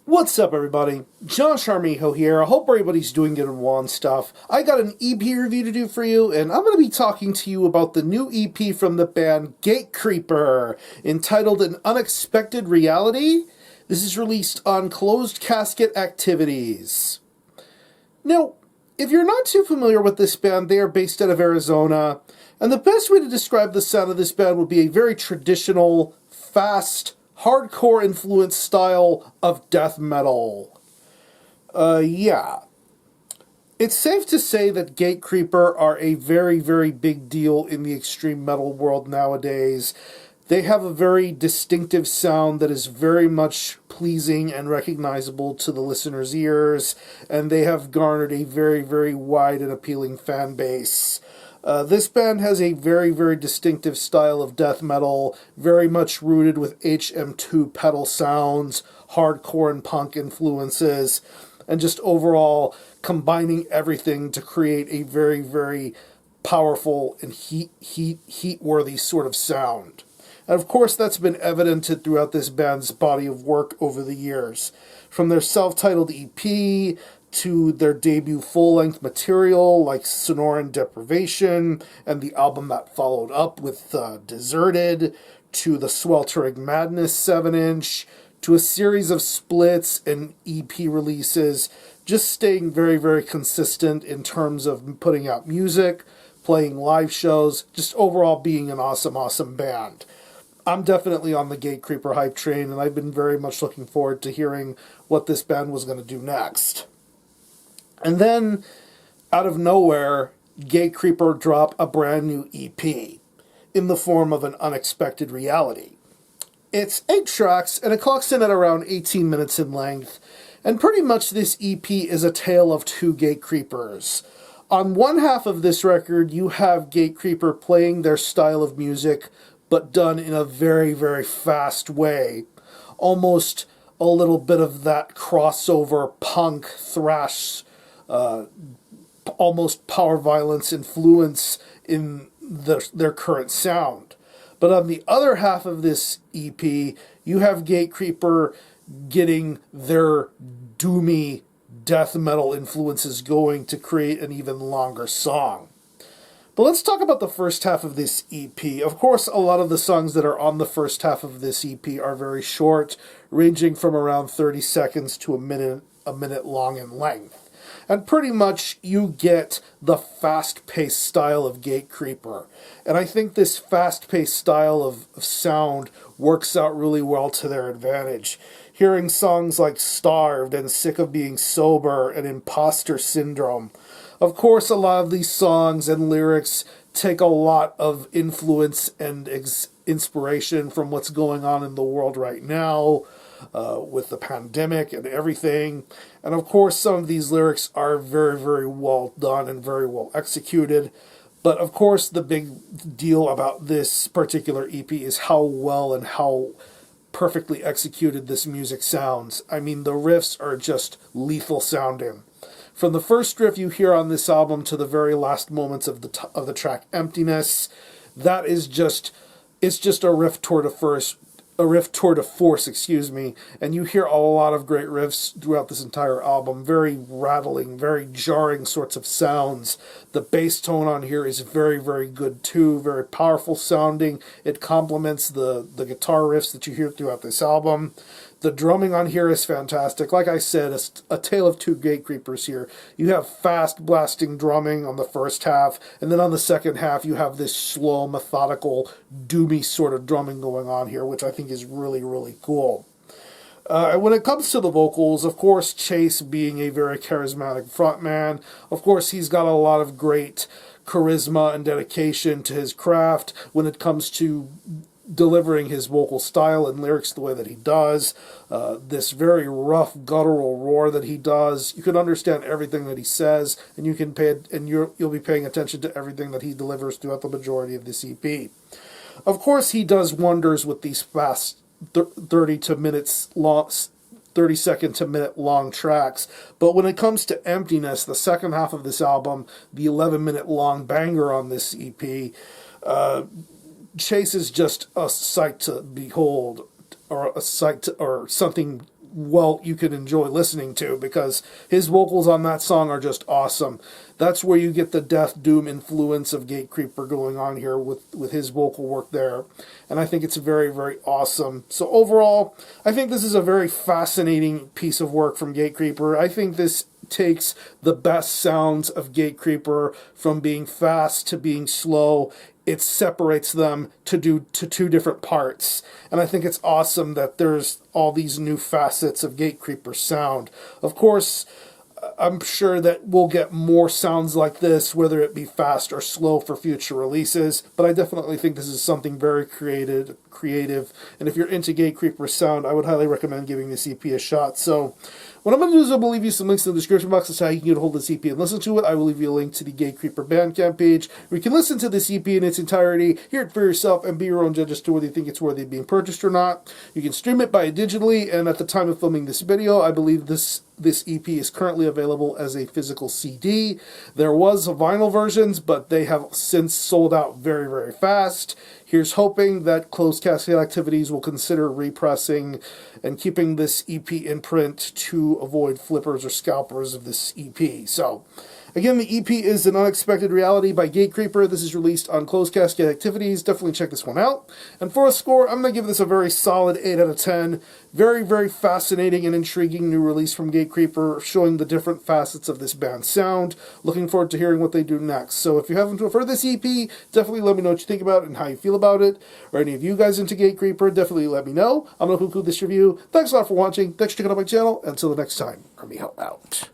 What's up, everybody? Josh Armijo here. I hope everybody's doing good and well and stuff. I got an EP review to do for you, and I'm going to be talking to you about the new EP from the band Gatecreeper, entitled An Unexpected Reality. This is released on Closed Casket Activities. Now, if you're not too familiar with this band, they are based out of Arizona, and the best way to describe the sound of this band would be a very traditional, fast, hardcore influenced style of death metal. Yeah. It's safe to say that Gatecreeper are a very, very big deal in the extreme metal world nowadays. They have a very distinctive sound that is very much pleasing and recognizable to the listener's ears, and they have garnered a very, very wide and appealing fan base. This band has a very, very distinctive style of death metal, very much rooted with HM2 pedal sounds, hardcore and punk influences, and just overall combining everything to create a very, very powerful and heat-worthy sort of sound. And of course, that's been evidented throughout this band's body of work over the years. From their self-titled EP, to their debut full-length material like Sonoran Deprivation, and the album that followed up with Deserted, to the Sweltering Madness 7-inch, to a series of splits and EP releases, just staying very, very consistent in terms of putting out music, playing live shows, just overall being an awesome, awesome band. I'm definitely on the Gatecreeper hype train, and I've been very much looking forward to hearing what this band was going to do next. And then, out of nowhere, Gatecreeper drop a brand new EP in the form of An Unexpected Reality. It's 8 tracks, and it clocks in at around 18 minutes in length, and pretty much this EP is a tale of two Gatecreepers. On one half of this record, you have Gatecreeper playing their style of music, but done in a very, very fast way. Almost a little bit of that crossover punk thrash, almost power violence influence in their current sound. But on the other half of this EP, you have Gatecreeper getting their doomy death metal influences going to create an even longer song. But let's talk about the first half of this EP. Of course, a lot of the songs that are on the first half of this EP are very short, ranging from around 30 seconds to a minute long in length. And pretty much you get the fast-paced style of Gatecreeper. And I think this fast-paced style of sound works out really well to their advantage. Hearing songs like Starved and Sick of Being Sober and Imposter Syndrome. Of course, a lot of these songs and lyrics take a lot of influence and inspiration from what's going on in the world right now, with the pandemic and everything. And of course, some of these lyrics are very, very well done and very well executed. But of course, the big deal about this particular EP is how well and how perfectly executed this music sounds. I mean, the riffs are just lethal sounding. From the first riff you hear on this album to the very last moments of the track Emptiness, that is just, it's just a riff tour de force, and you hear a lot of great riffs throughout this entire album, very rattling, very jarring sorts of sounds. The bass tone on here is very, very good too, very powerful sounding. It complements the guitar riffs that you hear throughout this album. The drumming on here is fantastic. Like I said, it's a tale of two Gatecreepers here. You have fast blasting drumming on the first half, and then on the second half you have this slow, methodical, doomy sort of drumming going on here, which I think is really, really cool. When it comes to the vocals, of course, Chase being a very charismatic frontman, of course he's got a lot of great charisma and dedication to his craft when it comes to delivering his vocal style and lyrics the way that he does. This very rough guttural roar that he does, you can understand everything that he says, and you'll be paying attention to everything that he delivers throughout the majority of this EP. Of course, he does wonders with these fast 30 second to minute long tracks, but when it comes to Emptiness, the second half of this album, the 11-minute long banger on this EP, Chase is just a sight to behold, or something well you can enjoy listening to, because his vocals on that song are just awesome. That's where you get the Death Doom influence of Gatecreeper going on here with his vocal work there. And I think it's very, very awesome. So overall, I think this is a very fascinating piece of work from Gatecreeper. I think this takes the best sounds of Gatecreeper from being fast to being slow. It separates them to two different parts. And I think it's awesome that there's all these new facets of Gatecreeper sound. Of course, I'm sure that we'll get more sounds like this, whether it be fast or slow, for future releases, but I definitely think this is something very creative, and if you're into Gatecreeper sound, I would highly recommend giving this EP a shot. So what I'm going to do is I will leave you some links in the description box as to how you can get a hold of this EP and listen to it. I will leave you a link to the Gatecreeper Bandcamp page where you can listen to this EP in its entirety, hear it for yourself, and be your own judge as to whether you think it's worthy of being purchased or not. You can stream it by digitally, and at the time of filming this video, I believe this EP is currently available as a physical CD. There was vinyl versions, but they have since sold out very, very fast. Here's hoping that Closed Casket Activities will consider repressing and keeping this EP in print to avoid flippers or scalpers of this EP. So, again, the EP is An Unexpected Reality by Gatecreeper. This is released on Closed Casket Activities. Definitely check this one out. And for a score, I'm going to give this a very solid 8 out of 10. Very, very fascinating and intriguing new release from Gatecreeper, showing the different facets of this band's sound. Looking forward to hearing what they do next. So if you happen to have heard this EP, definitely let me know what you think about it and how you feel about it. Or any of you guys into Gatecreeper, definitely let me know. I'm going to conclude this review. Thanks a lot for watching. Thanks for checking out my channel. Until the next time, Army out.